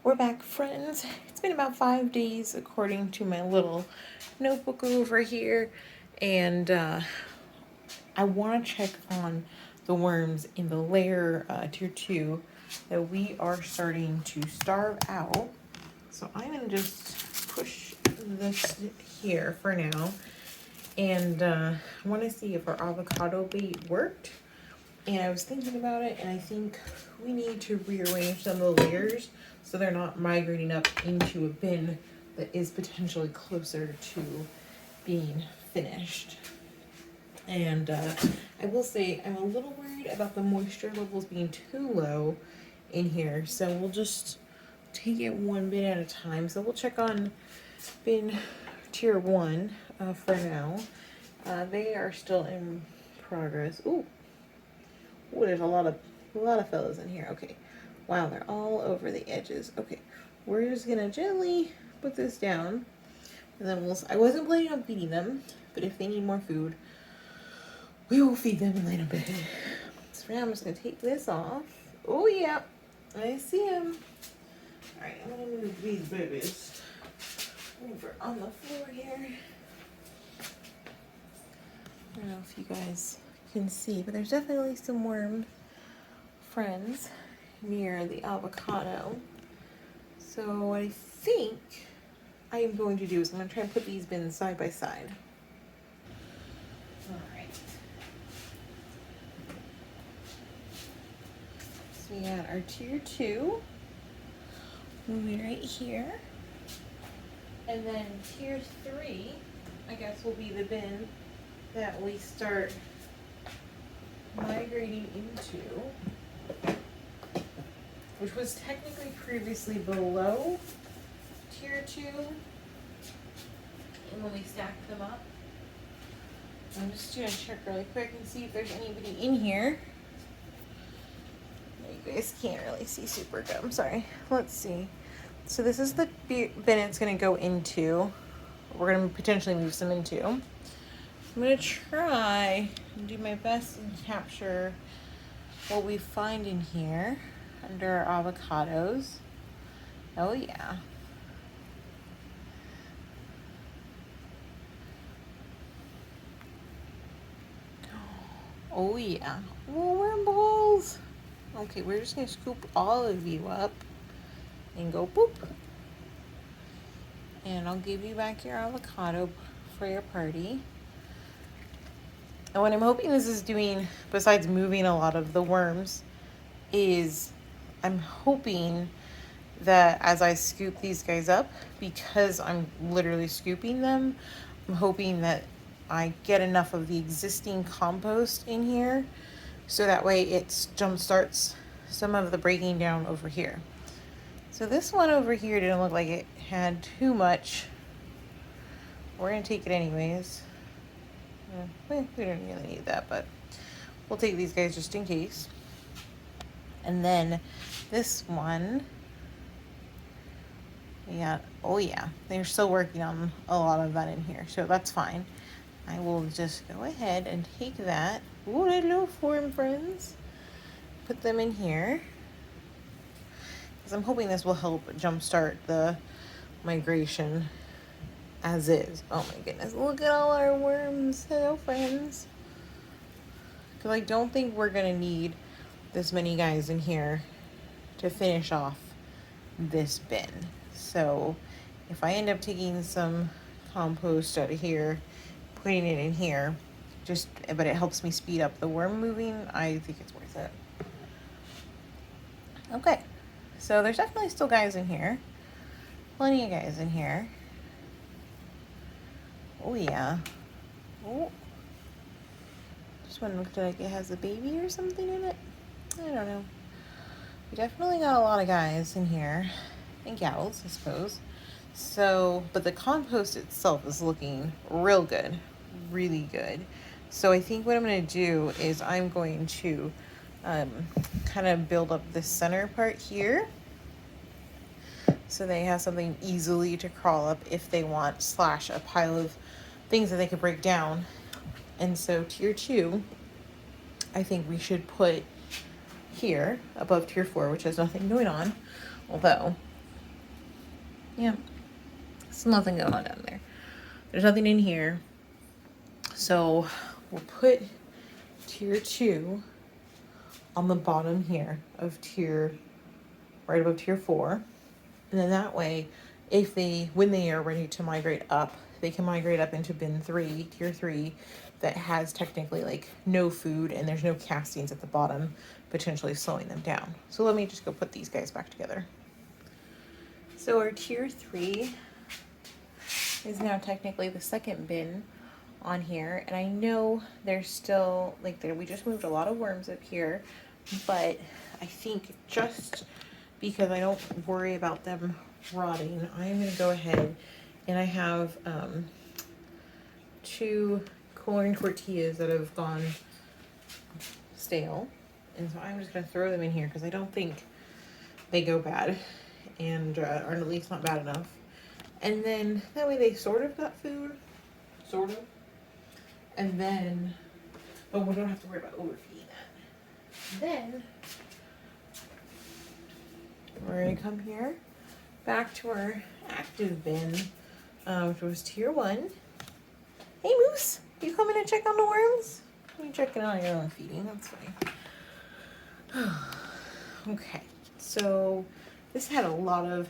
We're back, friends. It's been about 5 days, according to my little notebook over here, and I want to check on the worms in the layer tier 2 that we are starting to starve out. So I'm going to just push this here for now, and I want to see if our avocado bait worked. And I was thinking about it, and I think we need to rearrange some of the layers so they're not migrating up into a bin that is potentially closer to being finished. And I will say I'm a little worried about the moisture levels being too low in here, so we'll just take it one bin at a time. So we'll check on bin tier 1 for now. They are still in progress. Ooh, there's a lot of fellows in here. Okay. Wow, they're all over the edges. Okay. We're just gonna gently put this down. And then I wasn't planning on feeding them, but if they need more food, we will feed them and lay them bed. So for now I'm just gonna take this off. Oh yeah. I see him. Alright, I'm gonna move these babies over on the floor here. I don't know if you guys can see, but there's definitely some worm friends near the avocado. So what I think I am going to do is I'm going to try and put these bins side by side. Alright. So we got our tier 2 moving right here. And then tier 3, I guess, will be the bin that we start migrating into, which was technically previously below tier 2, and when we stacked them up. I'm just gonna check really quick and see if there's anybody in here. You guys can't really see super good. I'm sorry. Let's see. So this is the bin it's gonna go into. We're gonna potentially move some into. I'm gonna try and do my best and capture what we find in here under our avocados. Oh yeah. Oh yeah. Oh, worm balls. Okay, we're just gonna scoop all of you up and go boop. And I'll give you back your avocado for your party. And what I'm hoping this is doing, besides moving a lot of the worms, is I'm hoping that as I scoop these guys up, because I'm literally scooping them, I'm hoping that I get enough of the existing compost in here so that way it jump starts some of the breaking down over here. So this one over here didn't look like it had too much. We're gonna take it anyways. We don't really need that, but we'll take these guys just in case. And then this one, yeah, oh yeah, they're still working on a lot of that in here, so that's fine. I will just go ahead and take that. Ooh, hello, form friends. Put them in here, because I'm hoping this will help jumpstart the migration as is. Oh my goodness, look at all our worms. Hello, friends. Because I don't think we're going to need this many guys in here to finish off this bin. So if I end up taking some compost out of here, putting it in here, but it helps me speed up the worm moving, I think it's worth it. Okay, so there's definitely still guys in here. Plenty of guys in here. Oh yeah. Oh. This one looks like it has a baby or something in it. I don't know. We definitely got a lot of guys in here. And gals, I suppose. So, but the compost itself is looking real good. Really good. So I think what I'm going to do is I'm going to kind of build up this center part here, so they have something easily to crawl up if they want, / a pile of things that they could break down. And so tier 2, I think we should put here above tier 4, which has nothing going on, although Yeah, there's nothing going on down there. There's nothing in here. So we'll put tier 2 on the bottom here of right above tier 4. And then that way, when they are ready to migrate up, they can migrate up into bin 3, tier 3, that has technically like no food and there's no castings at the bottom, potentially slowing them down. So let me just go put these guys back together. So our tier 3 is now technically the second bin on here, and I know there's still like we just moved a lot of worms up here, but I think just because I don't worry about them rotting, I'm gonna go ahead and I have 2 corn tortillas that have gone stale, and so I'm just gonna throw them in here because I don't think they go bad, and or at least not bad enough. And then that way they sort of got food, sort of. And then, but we don't have to worry about overfeeding that. Then we're gonna come here back to our active bin, which was tier 1. Hey Moose, you coming to check on the worms? You're checking on your own feeding, that's fine. Okay, so this had a lot of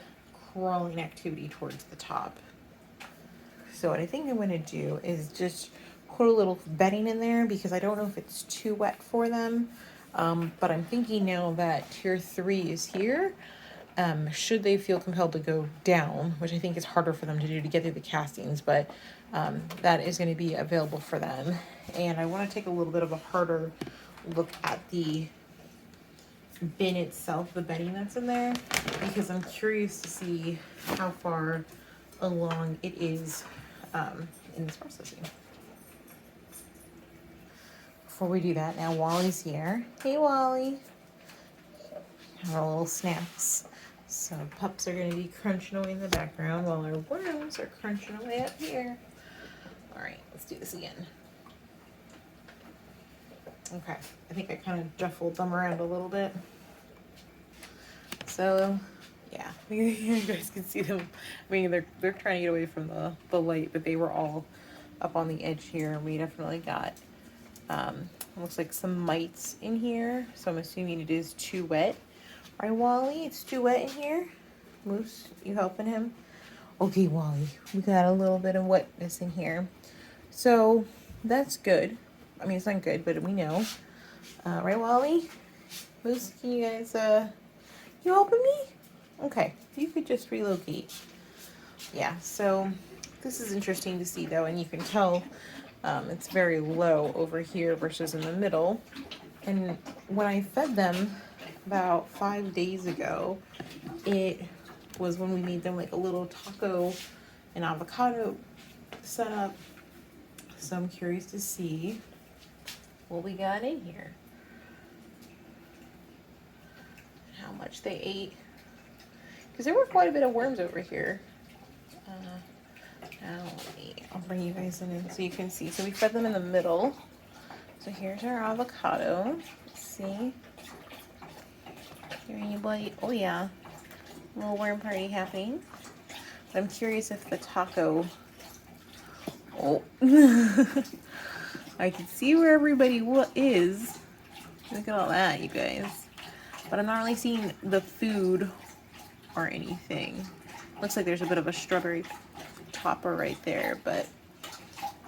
crawling activity towards the top. So what I think I'm gonna do is just put a little bedding in there because I don't know if it's too wet for them. But I'm thinking now that tier 3 is here, should they feel compelled to go down, which I think is harder for them to do to get through the castings, but that is going to be available for them. And I want to take a little bit of a harder look at the bin itself, the bedding that's in there, because I'm curious to see how far along it is in this processing. Before we do that, now Wally's here. Hey Wally. Have our little snacks. So pups are going to be crunching away in the background while our worms are crunching away up here. All right, let's do this again. Okay, I think I kind of shuffled them around a little bit. So yeah, you guys can see them. I mean, they're trying to get away from the light, but they were all up on the edge here. We definitely got looks like some mites in here, so I'm assuming it is too wet. Right, Wally? It's too wet in here. Moose, you helping him? Okay, Wally, we got a little bit of wetness in here, so that's good. I mean, it's not good, but we know. Right, Wally? Moose, can you guys you helping me? Okay, if you could just relocate. Yeah, so this is interesting to see though, and you can tell it's very low over here versus in the middle. And when I fed them about 5 days ago, it was when we made them like a little taco and avocado setup. So I'm curious to see what we got in here. How much they ate. Because there were quite a bit of worms over here. Now, I'll bring you guys in so you can see. So we fed them in the middle. So here's our avocado. Let's see. Here you buddy. Oh yeah. Little worm party happening. But I'm curious if the taco... Oh. I can see where everybody is. Look at all that, you guys. But I'm not really seeing the food or anything. Looks like there's a bit of a strawberry topper right there, but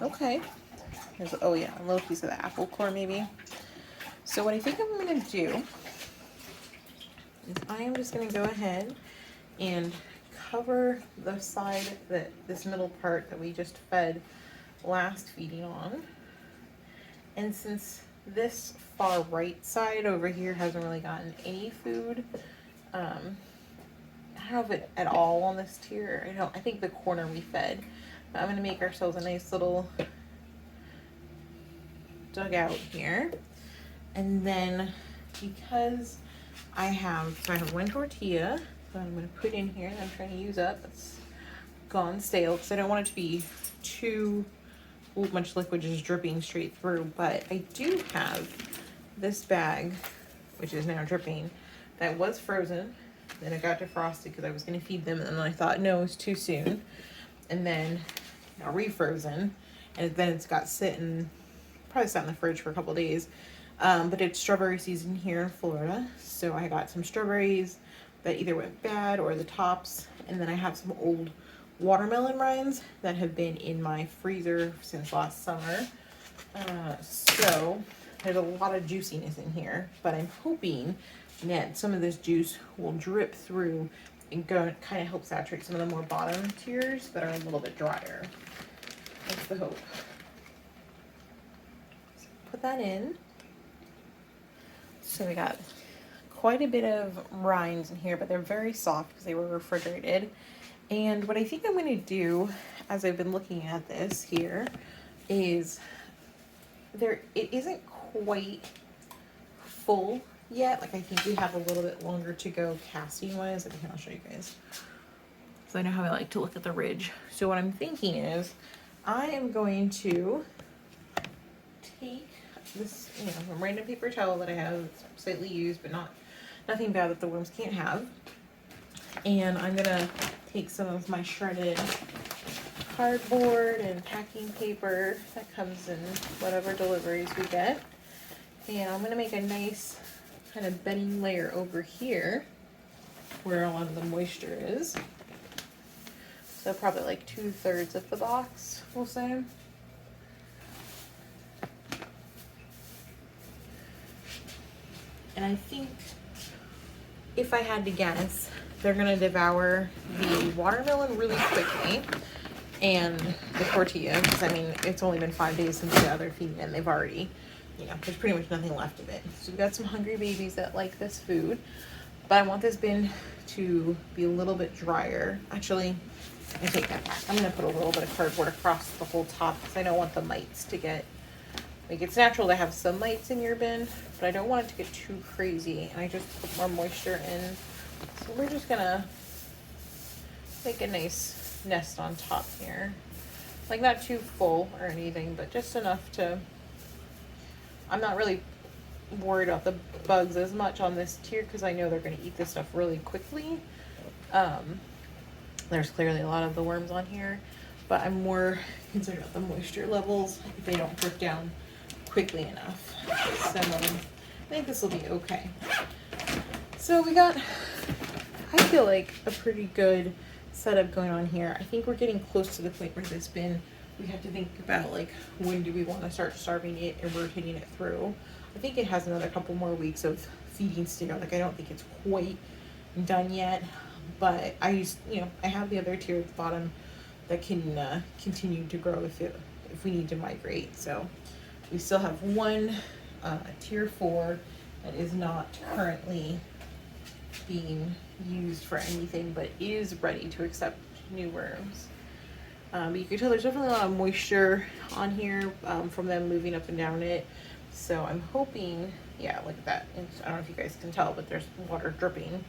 okay. There's, oh yeah, a little piece of the apple core maybe. So what I think I'm gonna do is I am just gonna go ahead and cover the side this middle part that we just fed last feeding on. And since this far right side over here hasn't really gotten any food, I don't have it at all on this tier. I think the corner we fed. But I'm gonna make ourselves a nice little dugout here. And then because I have one tortilla that I'm gonna put in here that I'm trying to use up. It's gone stale because I don't want it to be too much liquid just dripping straight through. But I do have this bag, which is now dripping, that was frozen. Then it got defrosted because I was going to feed them, and then I thought, no, it's too soon. And then it got refrozen, and then it's got probably sat in the fridge for a couple days. But it's strawberry season here in Florida, so I got some strawberries that either went bad or the tops, and then I have some old watermelon rinds that have been in my freezer since last summer. So there's a lot of juiciness in here, but I'm hoping that some of this juice will drip through and go kind of help saturate some of the more bottom tiers that are a little bit drier. That's the hope. So put that in. So we got quite a bit of rinds in here, but they're very soft because they were refrigerated. And what I think I'm going to do, as I've been looking at this here, is it isn't quite full yet. Like, I think we have a little bit longer to go casting wise. I'll show you guys. So I know how I like to look at the ridge. So what I'm thinking is I am going to take this, some random paper towel that I have, slightly used, but nothing bad that the worms can't have. And I'm gonna take some of my shredded cardboard and packing paper that comes in whatever deliveries we get. And I'm gonna make a nice kind of bedding layer over here where a lot of the moisture is. So probably like 2/3 of the box, we'll say. And I think if I had to guess, they're gonna devour the watermelon really quickly and the tortilla, because I mean, it's only been 5 days since the other feeding and they've already, there's pretty much nothing left of it. So we've got some hungry babies that like this food, but I want this bin to be a little bit drier. Actually, I take that back. I'm gonna put a little bit of cardboard across the whole top because I don't want the mites to get, like, it's natural to have some mites in your bin, but I don't want it to get too crazy, and I just put more moisture in. So we're just gonna make a nice nest on top here. Like, not too full or anything, but just enough to, I'm not really worried about the bugs as much on this tier because I know they're gonna eat this stuff really quickly. There's clearly a lot of the worms on here, but I'm more concerned about the moisture levels if they don't drip down quickly enough. So I think this will be okay. So we got, I feel like, a pretty good setup going on here. I think we're getting close to the point where this bin, we have to think about, like, when do we want to start starving it and rotating it through. I think it has another couple more weeks of feeding still. Like, I don't think it's quite done yet, but I have the other tier at the bottom that can continue to grow if we need to migrate. So we still have one tier 4 that is not currently being used for anything, but is ready to accept new worms. But you can tell there's definitely a lot of moisture on here from them moving up and down it. So I'm hoping, yeah, look at that. I don't know if you guys can tell, but there's water dripping.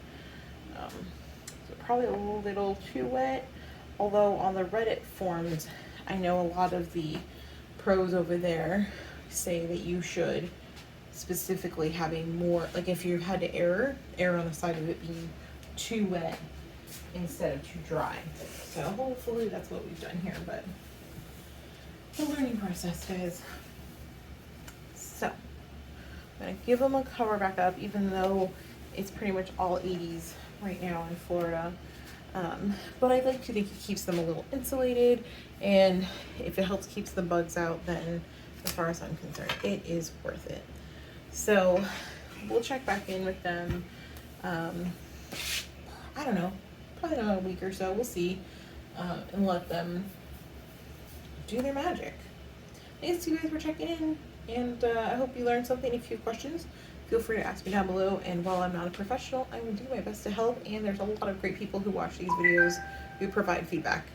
So probably a little too wet. Although on the Reddit forums, I know a lot of the pros over there say that you should specifically having more, like, if you had to err on the side of it being too wet instead of too dry. So hopefully that's what we've done here, but the learning process, guys. So I'm gonna give them a cover back up, even though it's pretty much all 80s right now in Florida. But I like to think it keeps them a little insulated, and if it helps keeps the bugs out, then as far as I'm concerned, it is worth it. So we'll check back in with them. I don't know, probably in a week or so. We'll see, and let them do their magic. Thanks you guys for checking in, and I hope you learned something. If you have questions, feel free to ask me down below, and while I'm not a professional, I will do my best to help, and there's a lot of great people who watch these videos who provide feedback.